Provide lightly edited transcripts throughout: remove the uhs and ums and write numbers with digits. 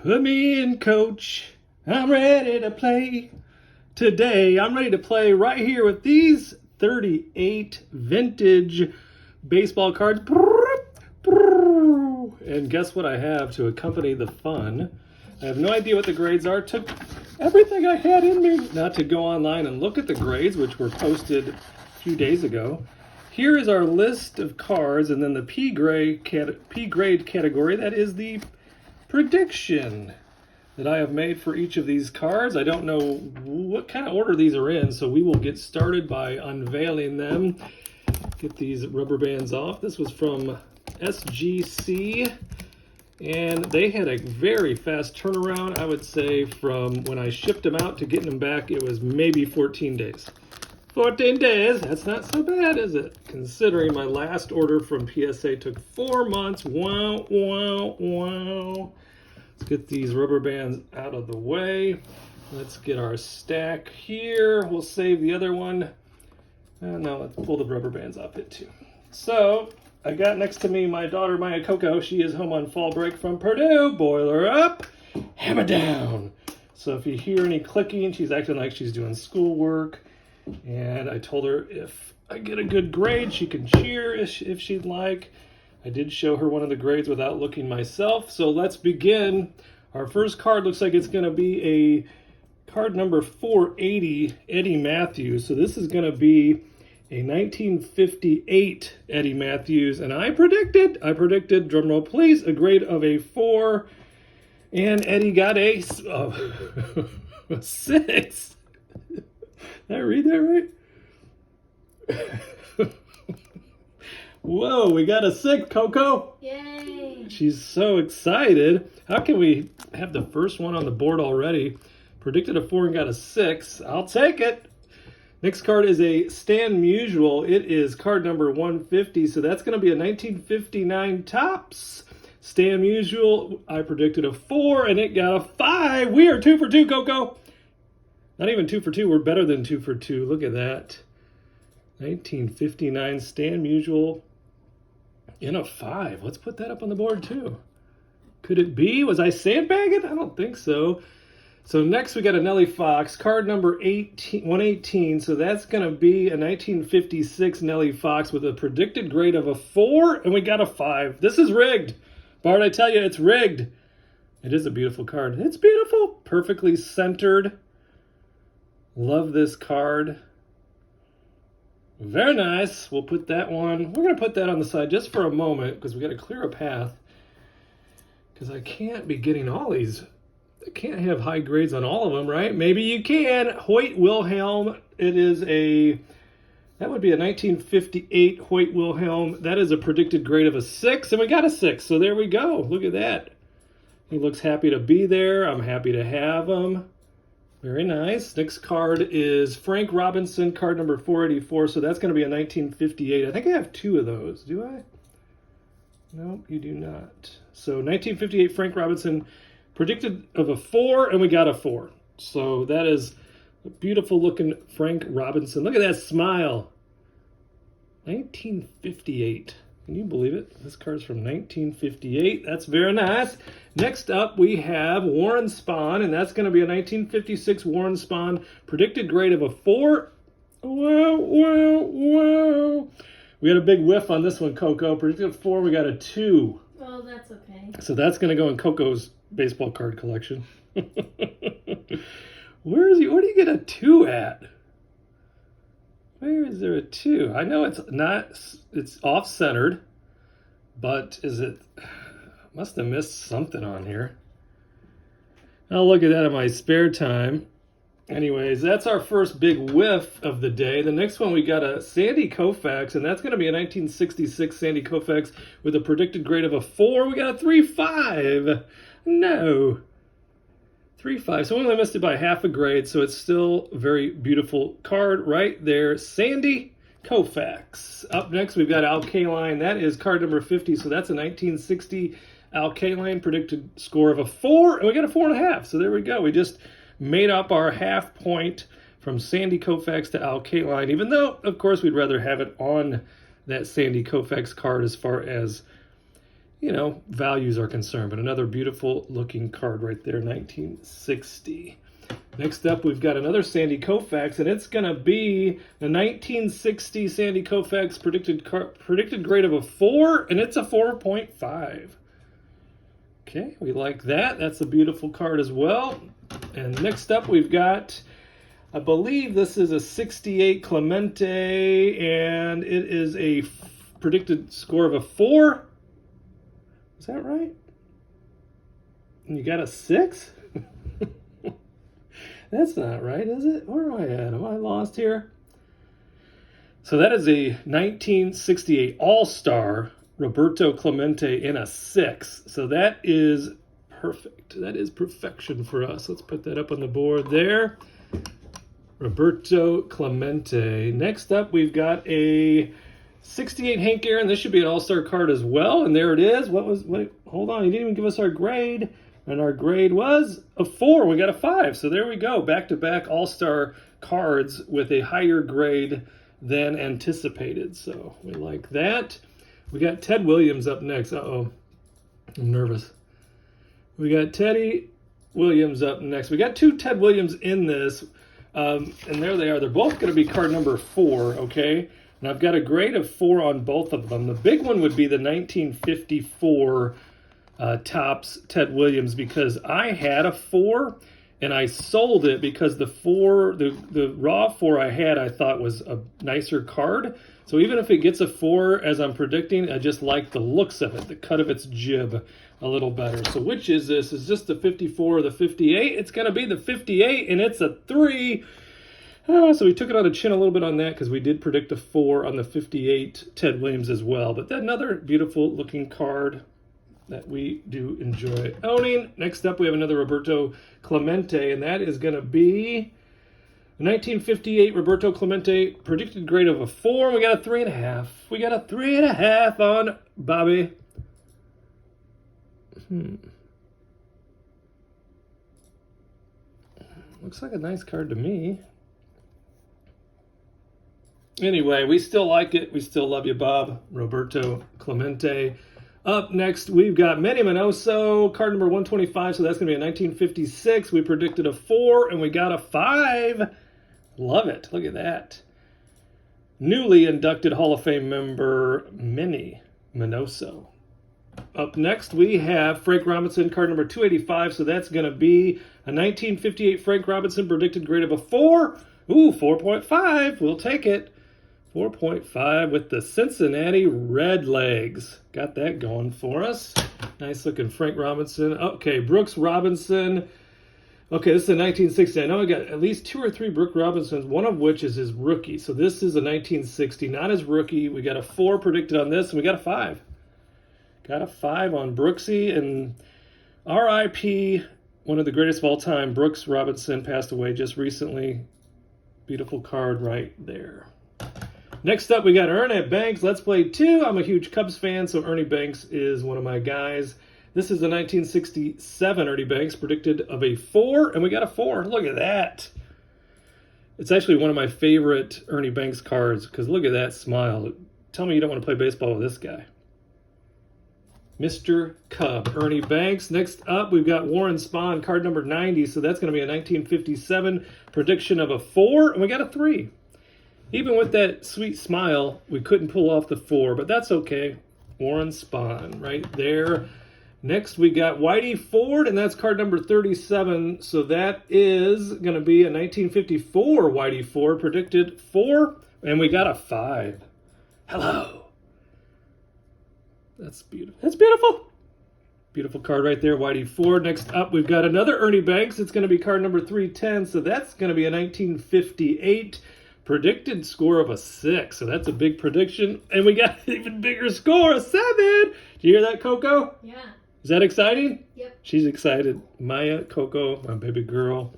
Put me in, coach. I'm ready to play. Today, I'm ready to play right here with these 38 vintage baseball cards. And guess what I have to accompany the fun? I have no idea what the grades are. Took everything I had in me not to go online and look at the grades, which were posted a few days ago. Here is our list of cards, and then the P grade category. That is the prediction that I have made for each of these cards. I don't know what kind of order these are in, so we will get started by unveiling them. Get these rubber bands off. This was from SGC, and they had a very fast turnaround. I would say from when I shipped them out to getting them back, it was maybe 14 days. 14 days, that's not so bad, is it? Considering my last order from PSA took 4 months. Wow, wow, wow. Let's get these rubber bands out of the way. Let's get our stack here. We'll save the other one. No, let's pull the rubber bands off it too. So, I got next to me my daughter, Maya Coco. She is home on fall break from Purdue. Boiler up, hammer down. So if you hear any clicking, she's acting like she's doing schoolwork. And I told her if I get a good grade, she can cheer if she'd like. I did show her one of the grades without looking myself. So let's begin. Our first card looks like it's going to be a card number 480, Eddie Matthews. So this is going to be a 1958 Eddie Matthews. And I predicted, drumroll please, a grade of a 4. And Eddie got a 6. Did I read that right? Whoa, we got a 6, Coco. Yay. She's so excited. How can we have the first one on the board already? Predicted a 4 and got a 6. I'll take it. Next card is a Stan Musial. It is card number 150, so that's going to be a 1959 Topps. Stan Musial, I predicted a 4 and it got a 5. We are 2 for 2, Coco. Not even 2 for 2. We're better than 2 for 2. Look at that. 1959 Stan Musial in a 5. Let's put that up on the board too. Could it be? Was I sandbagging? I don't think so. So next we got a Nellie Fox, card number 118. So that's going to be a 1956 Nellie Fox with a predicted grade of a 4, and we got a 5. This is rigged. Bart, I tell you, it's rigged. It is a beautiful card. It's beautiful. Perfectly centered. Love this card. Very nice. We'll put that one. We're going to put that on the side just for a moment because we got to clear a path. Because I can't be getting all these. I can't have high grades on all of them, right? Maybe you can. Hoyt Wilhelm. It is that would be a 1958 Hoyt Wilhelm. That is a predicted grade of a 6, and we got a 6. So there we go. Look at that. He looks happy to be there. I'm happy to have him. Very nice. Next card is Frank Robinson, card number 484. So that's going to be a 1958. I think I have 2 of those. Do I? Nope, you do not. So 1958 Frank Robinson, predicted of a 4, and we got a 4. So that is a beautiful looking Frank Robinson. Look at that smile. 1958. Can you believe it? This card's from 1958. That's very nice. Next up, we have Warren Spahn, and that's going to be a 1956 Warren Spahn, predicted grade of a 4. Wow, wow, wow. We had a big whiff on this one, Coco. Predicted 4, we got a 2. Well, that's okay. So that's going to go in Coco's baseball card collection. Where do you get a 2 at? Where is there a 2? I know it's off-centered, but must have missed something on here. I'll look at that in my spare time. Anyways, that's our first big whiff of the day. The next one, we got a Sandy Koufax, and that's going to be a 1966 Sandy Koufax with a predicted grade of a 4. We got a 3.5. No. 3.5. So we only missed it by half a grade, so it's still a very beautiful card right there. Sandy Koufax. Up next, we've got Al Kaline. That is card number 50, so that's a 1960 Al Kaline, predicted score of a 4, and we got a 4.5. So there we go. We just made up our half point from Sandy Koufax to Al Kaline, even though, of course, we'd rather have it on that Sandy Koufax card as far as values are concerned. But another beautiful looking card right there, 1960. Next up, we've got another Sandy Koufax, and it's going to be the 1960 Sandy Koufax predicted grade of a 4, and it's a 4.5. Okay, we like that. That's a beautiful card as well. And next up, we've got, I believe this is a 68 Clemente, and it is a predicted score of a 4. Is that right? And you got a 6? That's not right, is it? Where am I at? Am I lost here? So that is a 1968 All-Star Roberto Clemente in a 6. So that is perfect. That is perfection for us. Let's put that up on the board there. Roberto Clemente. Next up, we've got a 68 Hank Aaron. This should be an All-Star card as well. And there it is. Wait, hold on. He didn't even give us our grade. And our grade was a 4. We got a 5. So there we go. Back-to-back All-Star cards with a higher grade than anticipated. So we like that. We got Ted Williams up next. Uh-oh. I'm nervous. We got Teddy Williams up next. We got 2 Ted Williams in this. And there they are. They're both going to be card number 4, okay? And I've got a grade of 4 on both of them. The big one would be the 1954 Topps Ted Williams, because I had a 4 and I sold it because the raw 4 I had I thought was a nicer card. So even if it gets a 4 as I'm predicting, I just like the looks of it, the cut of its jib a little better. So which is this? Is this the 54 or the 58? It's going to be the 58, and it's a 3. So we took it on the chin a little bit on that because we did predict a 4 on the 58 Ted Williams as well. But another beautiful looking card that we do enjoy owning. Next up, we have another Roberto Clemente, and that is going to be 1958 Roberto Clemente, predicted grade of a 4. We got a 3.5. We got a 3.5 on Bobby. Looks like a nice card to me. Anyway, we still like it. We still love you, Bob. Roberto Clemente. Up next, we've got Manny Minoso, card number 125, so that's going to be a 1956. We predicted a 4, and we got a 5. Love it. Look at that. Newly inducted Hall of Fame member, Manny Minoso. Up next, we have Frank Robinson, card number 285, so that's going to be a 1958 Frank Robinson, predicted grade of a 4. Ooh, 4.5. We'll take it. 4.5 with the Cincinnati Redlegs. Got that going for us. Nice looking Frank Robinson. Okay, Brooks Robinson. Okay, this is a 1960. I know I got at least 2 or 3 Brooks Robinsons, one of which is his rookie. So this is a 1960, not his rookie. We got a 4 predicted on this, and we got a 5. Got a 5 on Brooksy, and RIP, one of the greatest of all time, Brooks Robinson, passed away just recently. Beautiful card right there. Next up, we got Ernie Banks. Let's play 2. I'm a huge Cubs fan, so Ernie Banks is one of my guys. This is the 1967 Ernie Banks, predicted of a 4, and we got a 4. Look at that. It's actually one of my favorite Ernie Banks cards, because look at that smile. Tell me you don't want to play baseball with this guy. Mr. Cub, Ernie Banks. Next up, we've got Warren Spahn, card number 90, so that's going to be a 1957 prediction of a 4, and we got a 3. Even with that sweet smile, we couldn't pull off the 4, but that's okay. Warren Spahn right there. Next, we got Whitey Ford, and that's card number 37. So that is going to be a 1954 Whitey Ford, predicted 4, and we got a 5. Hello. That's beautiful. That's beautiful. Beautiful card right there, Whitey Ford. Next up, we've got another Ernie Banks. It's going to be card number 310, so that's going to be a 1958 predicted score of a 6. So that's a big prediction. And we got an even bigger score, a 7. Do you hear that, Coco? Yeah. Is that exciting? Yep. She's excited. Maya, Coco, my baby girl.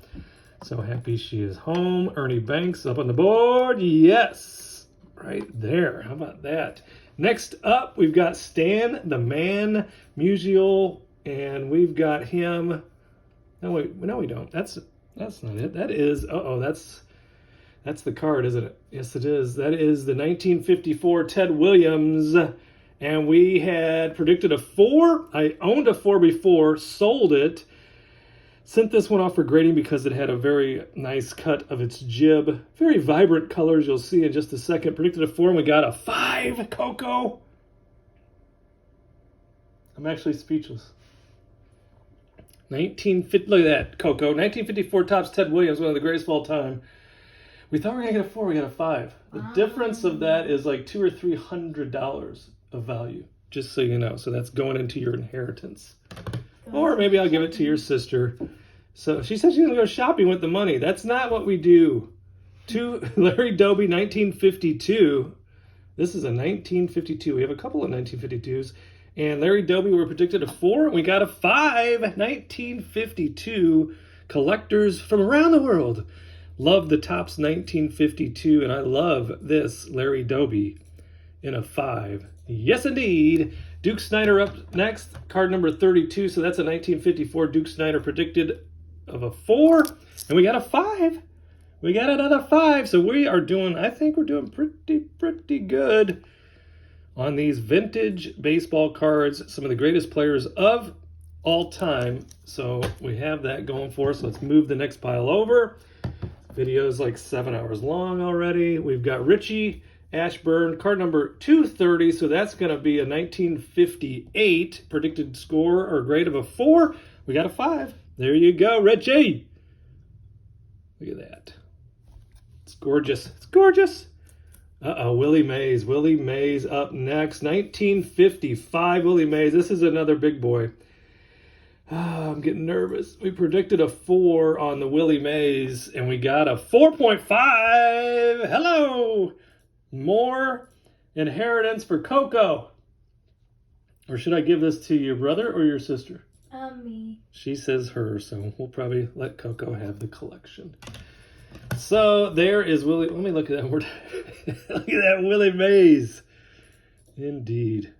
So happy she is home. Ernie Banks up on the board. Yes. Right there. How about that? Next up, we've got Stan the Man Musial. And we've got him. No, wait. No, we don't. That's not it. That is. That's the card, isn't it? Yes, it is. That is the 1954 Ted Williams. And we had predicted a 4. I owned a 4 before, sold it. Sent this one off for grading because it had a very nice cut of its jib. Very vibrant colors, you'll see in just a second. Predicted a 4 and we got a 5, Coco. I'm actually speechless. 1950, look at that, Coco. 1954 Topps Ted Williams, one of the greatest of all time. We thought we were going to get a 4, we got a 5. The difference of that is like $200 or $300 of value, just so you know. So that's going into your inheritance. Or maybe I'll give it to your sister. So she said she's going to go shopping with the money. That's not what we do. Larry Doby, 1952. This is a 1952. We have a couple of 1952s. And Larry Doby, we were predicted a 4, and we got a 5. 1952. Collectors from around the world love the Topps 1952, and I love this Larry Doby in a 5. Yes, indeed. Duke Snider up next, card number 32. So that's a 1954 Duke Snider predicted of a 4. And we got a 5. We got another 5. So we are doing, I think we're doing pretty good on these vintage baseball cards. Some of the greatest players of all time. So we have that going for us. Let's move the next pile over. Video's like 7 hours long already. We've got Richie Ashburn, card number 230, so that's going to be a 1958 predicted score or grade of a 4. We got a 5. There you go, Richie. Look at that. It's gorgeous. It's gorgeous. Willie Mays. Willie Mays up next. 1955 Willie Mays. This is another big boy. I'm getting nervous. We predicted a 4 on the Willie Mays, and we got a 4.5. Hello. More inheritance for Coco. Or should I give this to your brother or your sister? Me. She says her, so we'll probably let Coco have the collection. So there is Willie. Let me look at that word. Look at that Willie Mays. Indeed.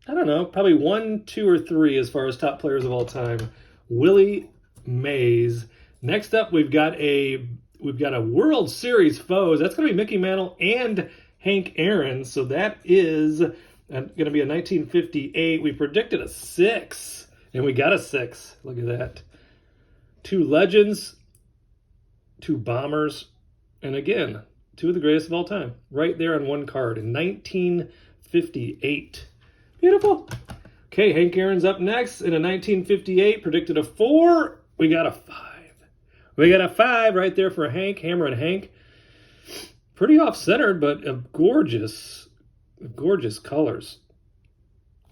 I don't know, probably 1, 2, or 3 as far as top players of all time. Willie Mays. Next up, we've got a World Series foes. That's going to be Mickey Mantle and Hank Aaron. So that is going to be a 1958. We predicted a 6, and we got a 6. Look at that. 2 legends, 2 bombers, and again, 2 of the greatest of all time. Right there on one card in 1958. Beautiful. Okay, Hank Aaron's up next in a 1958. Predicted a 4. We got a 5. We got a 5 right there for Hank. Hammer and Hank. Pretty off-centered, but a gorgeous colors.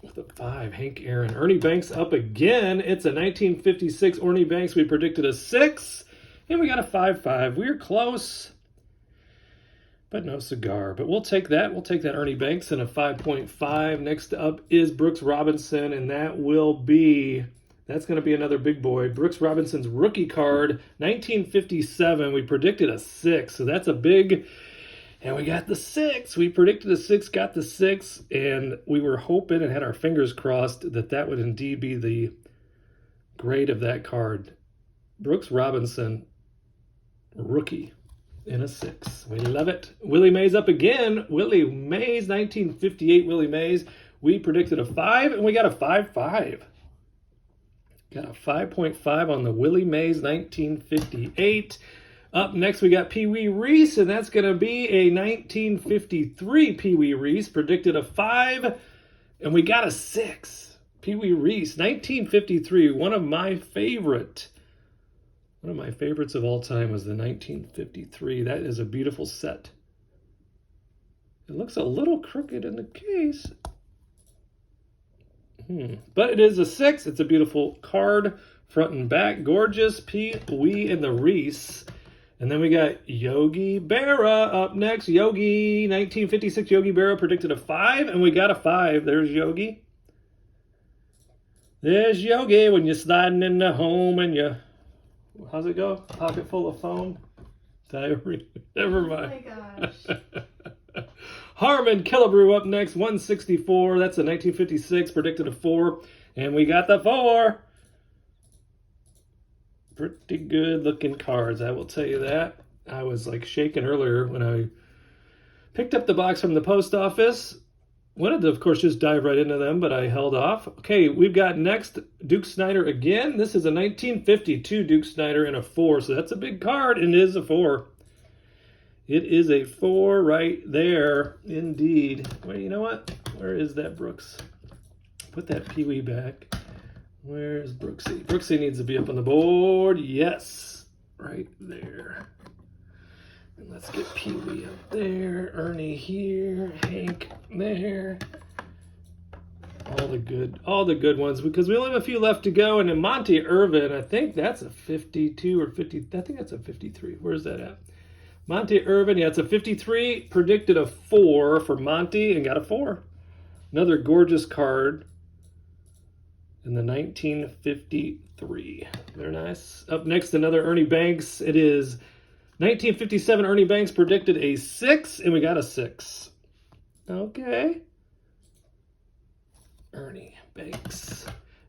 With a 5, Hank Aaron. Ernie Banks up again. It's a 1956 Ernie Banks. We predicted a 6. And we got a 5.5. We're close. But no cigar. But we'll take that. We'll take that Ernie Banks in a 5.5. Next up is Brooks Robinson, and that's going to be another big boy. Brooks Robinson's rookie card, 1957. We predicted a 6, so that's a big, and we got the 6. We predicted a 6, got the 6, and we were hoping and had our fingers crossed that would indeed be the grade of that card. Brooks Robinson, rookie. In a 6. We love it. Willie Mays up again. Willie Mays, 1958 Willie Mays. We predicted a 5, and we got a 5.5. Got a 5.5 on the Willie Mays, 1958. Up next, we got Pee Wee Reese, and that's going to be a 1953 Pee Wee Reese. Predicted a 5, and we got a 6. Pee Wee Reese, 1953. One of my favorites of all time was the 1953. That is a beautiful set. It looks a little crooked in the case. But it is a 6. It's a beautiful card, front and back. Gorgeous Pee Wee and the Reese. And then we got Yogi Berra up next. Yogi, 1956 Yogi Berra predicted a 5, and we got a 5. There's Yogi. There's Yogi when you're sliding in the home and you... How's it go? Pocket full of phone? Diary. Never mind. Oh my gosh. Harmon Killebrew up next, 164. That's a 1956, predicted a 4. And we got the 4. Pretty good looking cards, I will tell you that. I was like shaking earlier when I picked up the box from the post office. Wanted to, of course, just dive right into them, but I held off. Okay, we've got next Duke Snider again. This is a 1952 Duke Snider in a 4, so that's a big card, and it is a 4. It is a 4 right there, indeed. Wait, you know what? Where is that Brooks? Put that Pee Wee back. Where's Brooksy? Brooksy needs to be up on the board. Yes, right there. And let's get Pee Wee up there. Ernie here. Hank there. All the good ones, because we only have a few left to go. And then Monty Irvin, I think that's a 52 or 50. I think that's a 53. Where's that at? Monty Irvin, yeah, it's a 53. Predicted a 4 for Monty and got a 4. Another gorgeous card in the 1953. Very nice. Up next, another Ernie Banks. It is 1957. Ernie Banks predicted a 6, and we got a 6. Okay. Ernie Banks.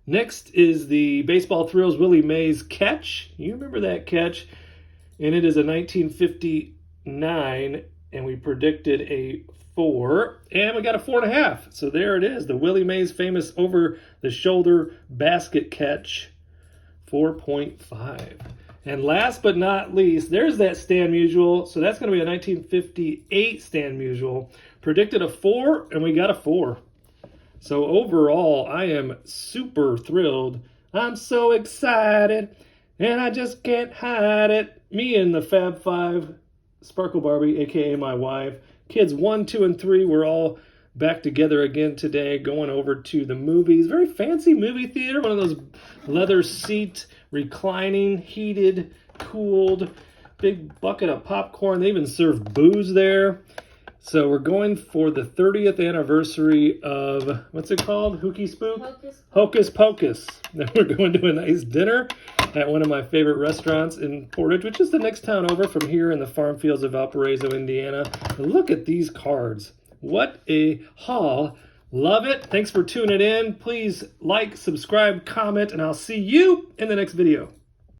Next is the Baseball Thrills Willie Mays catch. You remember that catch? And it is a 1959, and we predicted a 4, and we got a 4.5. So there it is, the Willie Mays famous over-the-shoulder basket catch, 4.5. And last but not least, there's that Stan Musial. So that's going to be a 1958 Stan Musial. Predicted a 4, and we got a 4. So overall, I am super thrilled. I'm so excited, and I just can't hide it. Me and the Fab Five, Sparkle Barbie, a.k.a. my wife, kids 1, 2, and 3, we're all back together again today, going over to the movies. Very fancy movie theater, one of those leather seat, reclining, heated, cooled, big bucket of popcorn. They even serve booze there. So we're going for the 30th anniversary of, what's it called? Hooky Spook? Hocus Pocus. Then we're going to a nice dinner at one of my favorite restaurants in Portage, which is the next town over from here in the farm fields of Valparaiso, Indiana. And look at these cards. What a haul. Love it. Thanks for tuning in. Please like, subscribe, comment, and I'll see you in the next video.